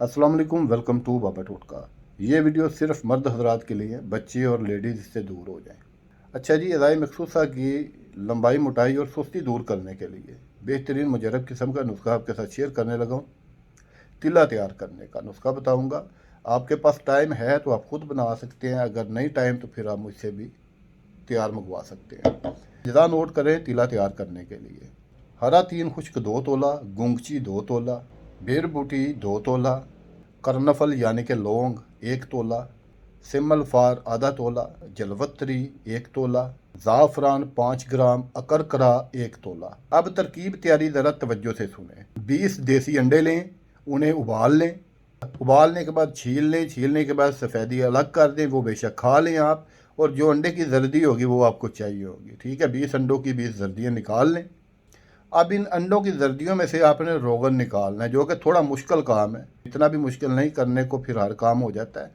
अस्सलाम वालेकुम, welcome to बाबा टोटका। ये वीडियो सिर्फ मर्द हजरात के लिए है, बच्चे और लेडीज़ इससे दूर हो जाएं। अच्छा जी, अदाई मखसूसा की लंबाई, मोटाई और सुस्ती दूर करने के लिए बेहतरीन मुजरब किस्म का नुस्खा आपके साथ शेयर करने लगा हूँ। तिला तैयार करने का नुस्खा बताऊँगा। आपके पास टाइम है तो आप खुद बना सकते हैं, अगर नहीं टाइम तो फिर आप मुझसे भी तैयार मंगवा सकते हैं। जदा नोट करें तिला तैयार करने के लिए: हरा तीन खुश्क 2 तोला, गुंगची 2 तोला, बेर बूटी 2 तोला, करनफल यानी कि लौंग 1 तोला, सिमल फार आधा तोला, जलवत्री 1 तोला, ज़ाफ़रान 5 ग्राम, अकरकरा 1 तोला। अब तरकीब तैयारी ज़रा तवज्जो से सुने। 20 देसी अंडे लें, उन्हें उबाल लें। उबालने के बाद छील लें। छीलने के बाद सफ़ेदी अलग कर दें, वो बेशक खा लें आप, और जो अंडे की जर्दी होगी वो आपको चाहिए होगी। ठीक है, 20 अंडों की 20 जर्दियाँ निकाल लें। अब इन अंडों की जर्दियों में से आपने रोगन निकालना है, जो कि थोड़ा मुश्किल काम है। इतना भी मुश्किल नहीं, करने को फिर हर काम हो जाता है।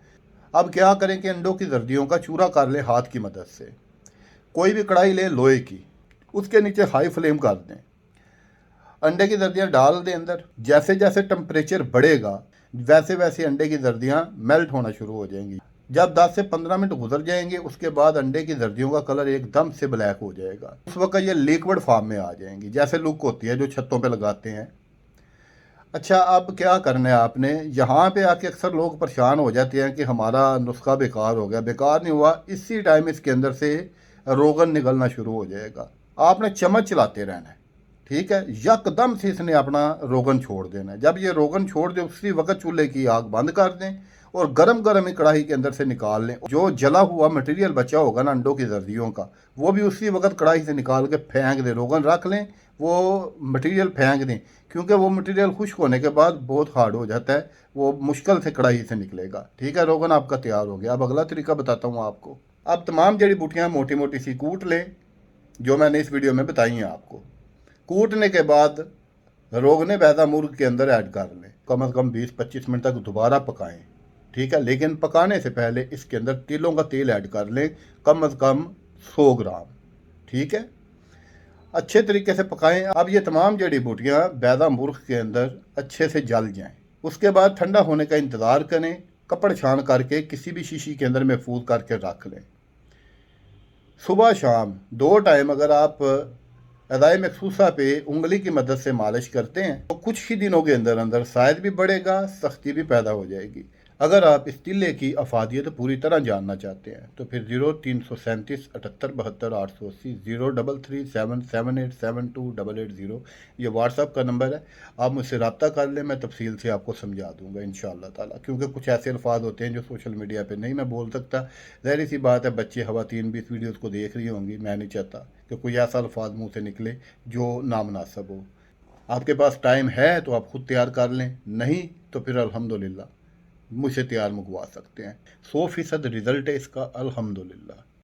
अब क्या करें कि अंडों की जर्दियों का चूरा कर लें हाथ की मदद से। कोई भी कढ़ाई लें लोहे की, उसके नीचे हाई फ्लेम कर दें। अंडे की जर्दियाँ डाल दें अंदर। जैसे जैसे टेम्परेचर बढ़ेगा वैसे वैसे अंडे की जर्दियाँ मेल्ट होना शुरू हो जाएंगी। जब 10 से 15 मिनट गुजर जाएंगे उसके बाद अंडे की जर्दियों का कलर एकदम से ब्लैक हो जाएगा। उस वक्त ये लिक्विड फॉर्म में आ जाएंगी, जैसे लुक होती है जो छतों पे लगाते हैं। अच्छा, अब क्या करना है आपने, यहाँ पे आके अक्सर लोग परेशान हो जाते हैं कि हमारा नुस्खा बेकार हो गया। बेकार नहीं हुआ, इसी टाइम इसके अंदर से रोगन निकलना शुरू हो जाएगा। आपने चम्मच चलाते रहना है। ठीक है, यकदम से इसने अपना रोगन छोड़ देना है। जब ये रोगन छोड़ दे उसी वक्त चूल्हे की आग बंद कर दें और गरम गरम ही कढ़ाई के अंदर से निकाल लें। जो जला हुआ मटेरियल बचा होगा ना अंडों की जर्दियों का, वो भी उसी वक्त कढ़ाई से निकाल के फेंक दें। रोगन रख लें, वो मटेरियल फेंक दें, क्योंकि वो मटेरियल खुश्क होने के बाद बहुत हार्ड हो जाता है, वो मुश्किल से कढ़ाई से निकलेगा। ठीक है, रोगन आपका तैयार हो गया। अब अगला तरीका बताता हूँ आपको। अब तमाम जड़ी बूटियाँ मोटी मोटी सी कूट लें, जो मैंने इस वीडियो में बताई हैं आपको। कूटने के बाद रोगने पैदा मुर्ग के अंदर ऐड कर लें। कम से कम 20-25 मिनट तक दोबारा पकाएं। ठीक है, लेकिन पकाने से पहले इसके अंदर तिलों का तेल ऐड कर लें, कम से कम 100 ग्राम। ठीक है, अच्छे तरीके से पकाएं। अब ये तमाम जड़ी बूटियाँ बैदा मुर्ग के अंदर अच्छे से जल जाएं। उसके बाद ठंडा होने का इंतज़ार करें। कपड़ छान करके किसी भी शीशी के अंदर महफूज करके रख लें। सुबह शाम 2 टाइम अगर आप अदाई मखसूसा पे उंगली की मदद से मालिश करते हैं तो कुछ ही दिनों के अंदर अंदर शायद भी बढ़ेगा, सख्ती भी पैदा हो जाएगी। अगर आप इस तिल्ले की अफादियत पूरी तरह जानना चाहते हैं तो फिर 0337 78 72 880 033778728880 ये व्हाट्सअप का नंबर है। आप मुझसे रब्ता कर लें, मैं तफसील से आपको समझा दूंगा इंशाअल्लाह ताला, क्योंकि कुछ ऐसे अल्फाज होते हैं जो सोशल मीडिया पे नहीं मैं बोल सकता। ज़ाहिर सी बात है, बच्चे खवातीन भी इस वीडियोज़ को देख रही होंगी। मैं नहीं चाहता कि कोई ऐसा अल्फाज मुँह से निकले जो नामनासब हो। आपके पास टाइम है तो आप खुद तैयार कर लें, नहीं तो फिर अल्हम्दुलिल्लाह मुझसे तैयार मंगवा सकते हैं। 100% रिज़ल्ट है इसका, अल्हम्दुलिल्लाह।